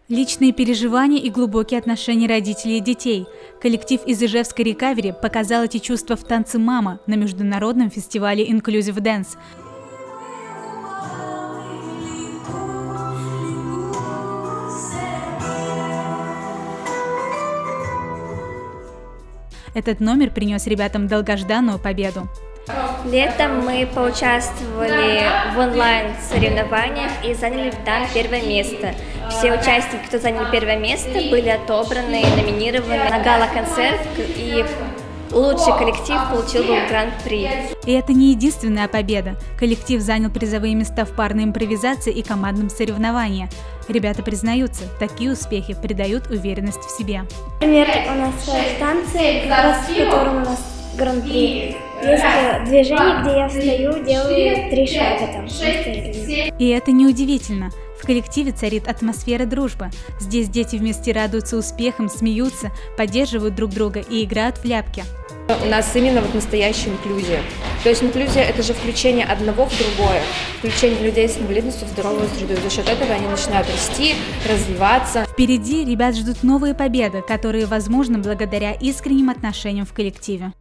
Личные переживания и глубокие отношения родителей и детей. Коллектив из Ижевска Recovery показал эти чувства в танце «Мама» на международном фестивале Inclusive Dance. Этот номер принес ребятам долгожданную победу. Летом мы поучаствовали в онлайн-соревнованиях и заняли там первое место. Все участники, кто заняли первое место, были отобраны, номинированы на гала-концерт, и лучший коллектив получил гран-при. И это не единственная победа. Коллектив занял призовые места в парной импровизации и командном соревновании. Ребята признаются, такие успехи придают уверенность в себе. Например, у нас в танце, как раз в котором у нас гран-при, есть движение, где я встаю, делаю 3 шага там. И это неудивительно. В коллективе царит атмосфера дружбы. Здесь дети вместе радуются успехам, смеются, поддерживают друг друга и играют в ляпки. У нас именно вот настоящая инклюзия. То есть инклюзия – это же включение одного в другое, включение людей с инвалидностью в здоровую среду. И за счет этого они начинают расти, развиваться. Впереди ребят ждут новые победы, которые возможны благодаря искренним отношениям в коллективе.